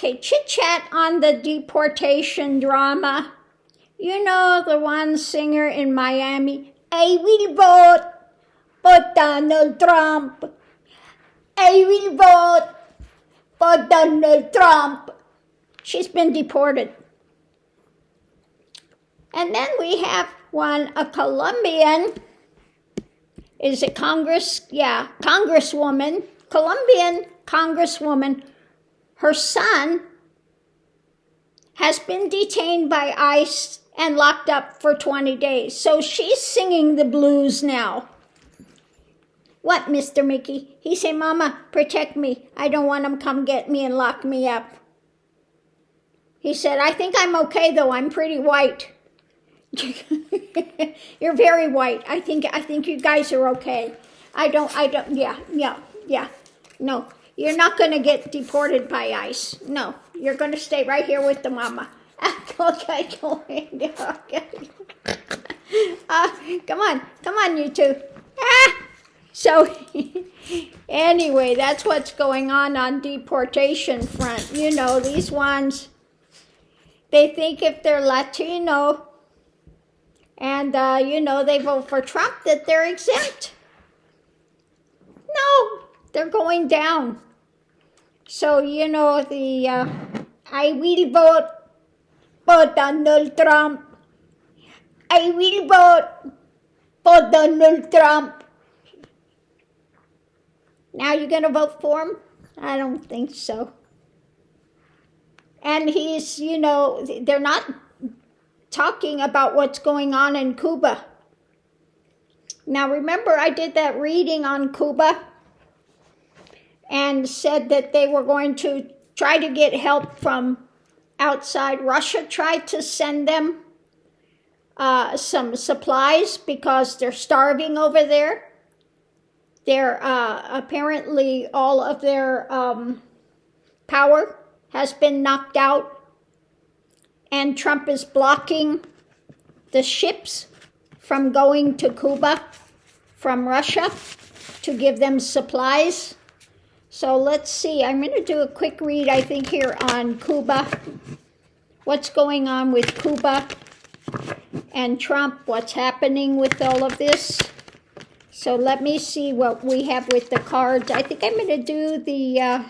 Okay, chit-chat on the deportation drama. You know the one singer in Miami, I will vote for Donald Trump. I will vote for Donald Trump. She's been deported. And then we have a Colombian, is a congresswoman, Colombian congresswoman. Her son has been detained by ICE and locked up for 20 days. So she's singing the blues now. What, Mr. Mickey? He said, Mama, protect me. I don't want him to come get me and lock me up. He said, I think I'm okay, though. I'm pretty white. You're very white. I think you guys are okay. Yeah. No, you're not going to get deported by ICE. No, you're going to stay right here with the mama. Okay, go ahead. Come on, you two. So, anyway, that's what's going on deportation front. You know, these ones, they think if they're Latino and, they vote for Trump, that they're exempt. No, they're going down. So, I will vote for Donald Trump. I will vote for Donald Trump. Now you're going to vote for him? I don't think so. And he's, they're not talking about what's going on in Cuba. Now remember, I did that reading on Cuba and said that they were going to try to get help from outside. Russia tried to send them some supplies because they're starving over there. They're apparently all of their power has been knocked out, and Trump is blocking the ships from going to Cuba from Russia to give them supplies. So let's see. I'm going to do a quick read, I think, here on Cuba. What's going on with Cuba and Trump? What's happening with all of this? So let me see what we have with the cards. I think I'm going to do the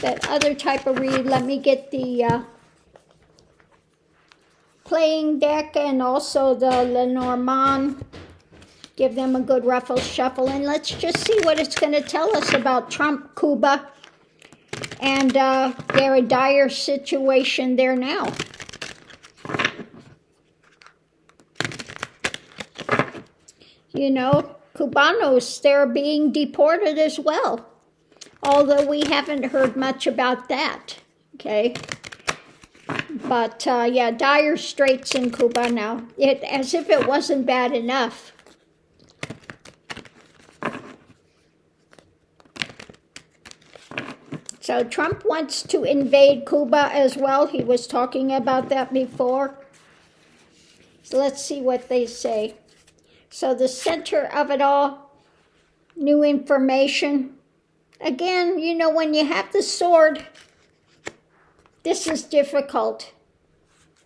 that other type of read. Let me get the playing deck and also the Lenormand. Give them a good ruffle shuffle. And let's just see what it's going to tell us about Trump, Cuba, and their dire situation there now. Cubanos, they're being deported as well. Although we haven't heard much about that, okay? But, dire straits in Cuba now. As if it wasn't bad enough. So Trump wants to invade Cuba as well. He was talking about that before. So let's see what they say. So the center of it all, new information. Again, when you have the sword, this is difficult.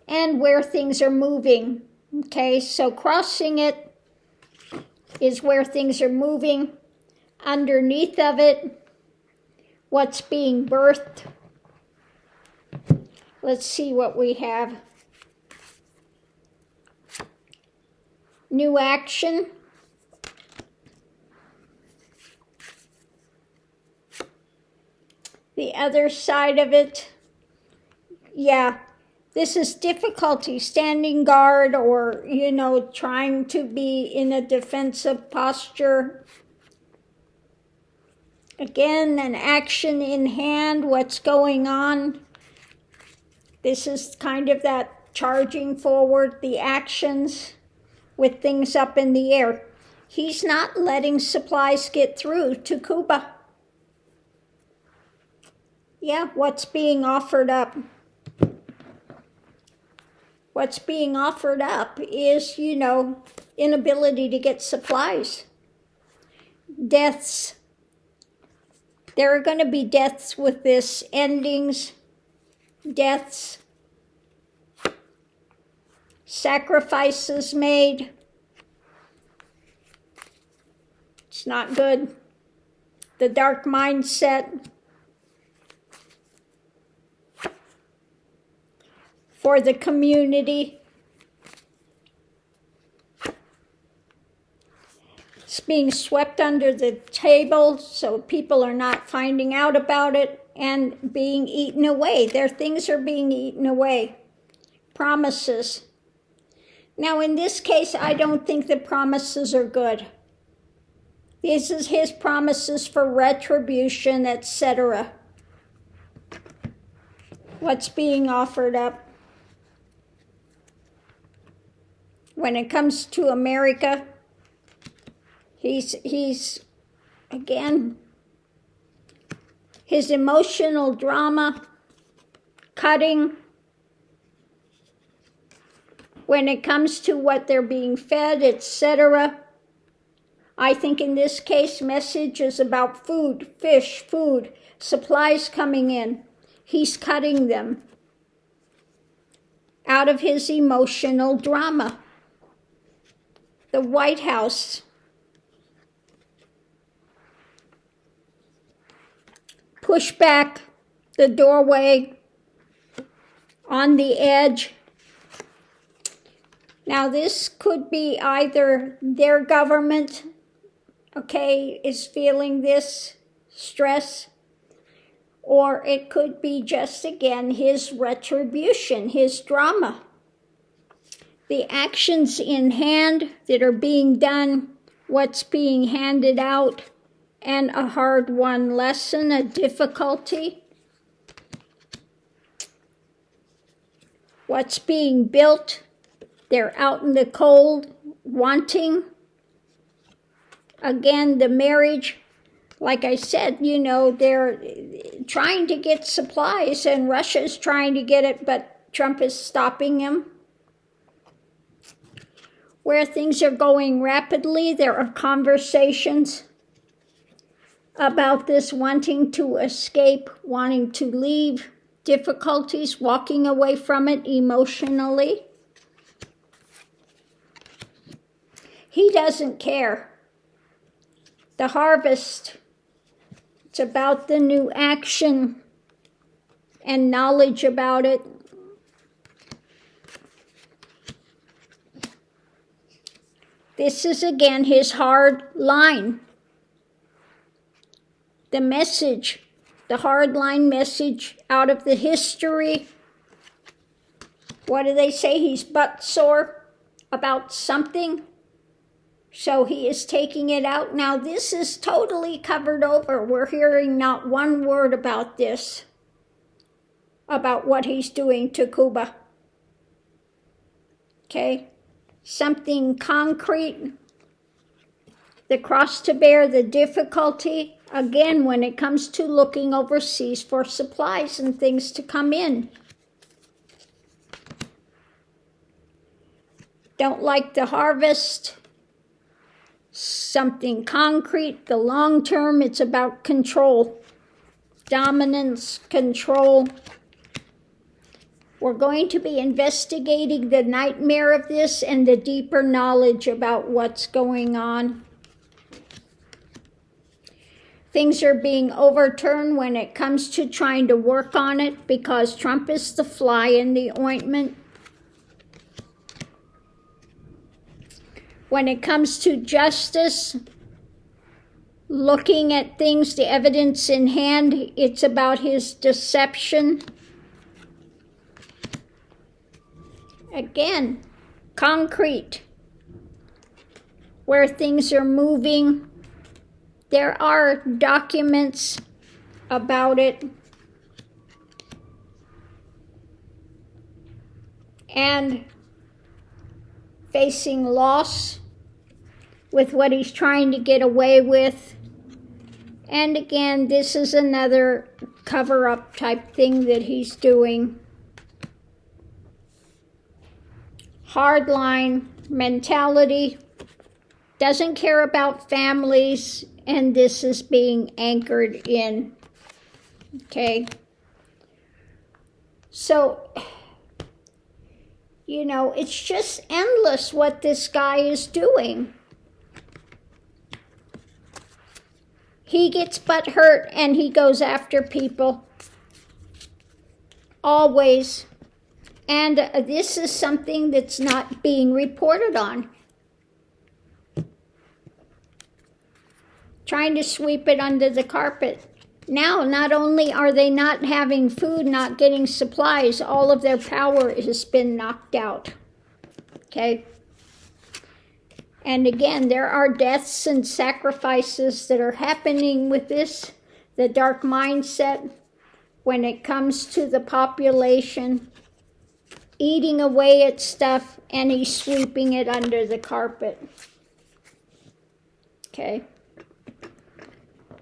And where things are moving. Okay, so crossing it is where things are moving. Underneath of it, what's being birthed. Let's see what we have. New action. The other side of it, this is difficulty, standing guard or, trying to be in a defensive posture. Again, an action in hand, what's going on. This is kind of that charging forward, the actions with things up in the air. He's not letting supplies get through to Cuba. Yeah, what's being offered up? What's being offered up is, inability to get supplies. Deaths. There are going to be deaths with this, endings. deaths, sacrifices made. It's not good. The dark mindset. For the community. It's being swept under the table so people are not finding out about it and being eaten away. Their things are being eaten away. Promises. Now in this case, I don't think the promises are good. This is his promises for retribution, etc. What's being offered up? When it comes to America, he's again, his emotional drama, cutting. When it comes to what they're being fed, etc. I think in this case, message is about food, fish, food, supplies coming in. He's cutting them out of his emotional drama. The White House. Push back the doorway on the edge. Now this could be either their government, okay, is feeling this stress, or it could be just, again, his retribution, his drama. The actions in hand that are being done, what's being handed out, and a hard-won lesson, a difficulty. What's being built, they're out in the cold, wanting. Again, the marriage, like I said, you know, they're trying to get supplies and Russia's trying to get it, but Trump is stopping him. Where things are going rapidly, there are conversations about this wanting to escape, wanting to leave, difficulties, walking away from it emotionally. He doesn't care. The harvest, it's about the new action and knowledge about it. This is again his hard line. The message, the hard line message out of the history. What do they say? He's butt sore about something. So he is taking it out. Now this is totally covered over. We're hearing not one word about this, about what he's doing to Cuba. Okay? Something concrete. The cross to bear, the difficulty. Again, when it comes to looking overseas for supplies and things to come in. Don't like the harvest. Something concrete, the long term, it's about control, dominance, control. We're going to be investigating the nightmare of this and the deeper knowledge about what's going on. Things are being overturned when it comes to trying to work on it because Trump is the fly in the ointment. When it comes to justice, looking at things, the evidence in hand, it's about his deception. Again, concrete, where things are moving. There are documents about it. And facing loss with what he's trying to get away with. And again, this is another cover-up type thing that he's doing. Hardline mentality, doesn't care about families, and this is being anchored in. Okay. So, you know, it's just endless what this guy is doing. He gets butthurt and he goes after people. Always. And this is something that's not being reported on. Trying to sweep it under the carpet. Now, not only are they not having food, not getting supplies, all of their power has been knocked out. Okay? And again, there are deaths and sacrifices that are happening with this, the dark mindset, when it comes to the population, eating away at stuff, and he's sweeping it under the carpet. Okay?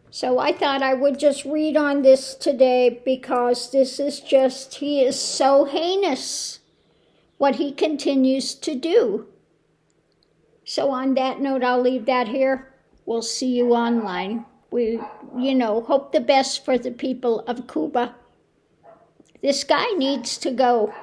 So I thought I would just read on this today because this is just, he is so heinous what he continues to do. So on that note, I'll leave that here. We'll see you online. We, you know, hope the best for the people of Cuba. This guy needs to go.